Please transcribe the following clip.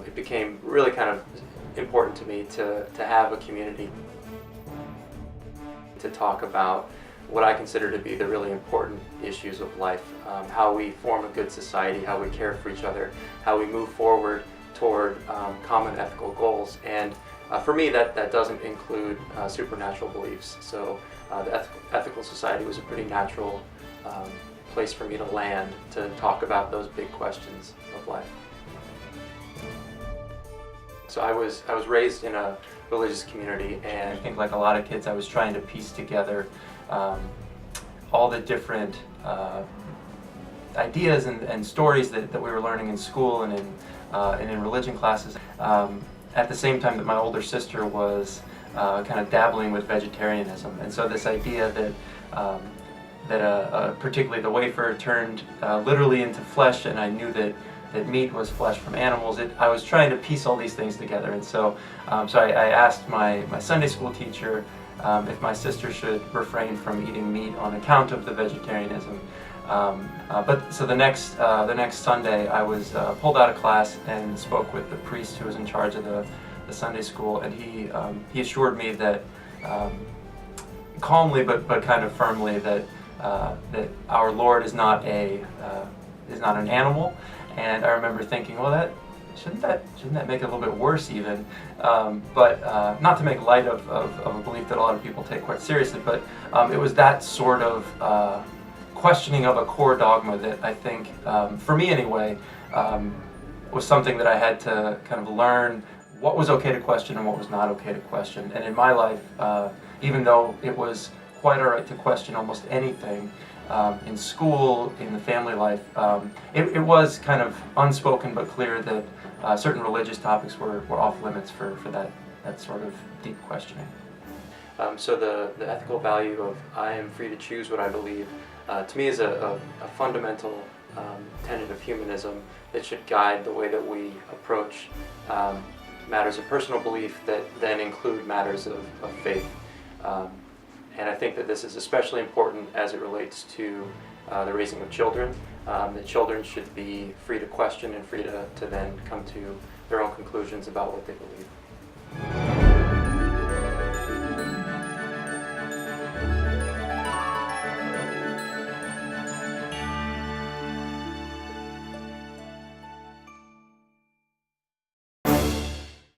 it became really kind of important to me to have a community to talk about what I consider to be the really important issues of life, how we form a good society, how we care for each other, how we move forward toward common ethical goals. And for me, that doesn't include supernatural beliefs. So the ethical society was a pretty natural place for me to land to talk about those big questions of life. So I was raised in a religious community, and I think, like a lot of kids, I was trying to piece together all the different ideas and stories that we were learning in school and in religion classes. At the same time that my older sister was kind of dabbling with vegetarianism, and so this idea that particularly the wafer turned literally into flesh, and I knew that meat was flesh from animals. I was trying to piece all these things together, and so I asked my Sunday school teacher if my sister should refrain from eating meat on account of the vegetarianism. But so the next Sunday, I was pulled out of class and spoke with the priest who was in charge of the Sunday school, and he assured me that calmly but kind of firmly that our Lord is not an animal. And I remember thinking, well, shouldn't that make it a little bit worse even? But not to make light of a belief that a lot of people take quite seriously, but it was that sort of questioning of a core dogma that I think, for me anyway, was something that I had to kind of learn what was okay to question and what was not okay to question. And in my life, even though it was quite all right to question almost anything, in school, in the family life, it was kind of unspoken but clear that certain religious topics were off limits for that sort of deep questioning. So the ethical value of I am free to choose what I believe, to me, is a fundamental tenet of humanism that should guide the way that we approach matters of personal belief that then include matters of faith. And I think that this is especially important as it relates to the raising of children, that children should be free to question and free to then come to their own conclusions about what they believe.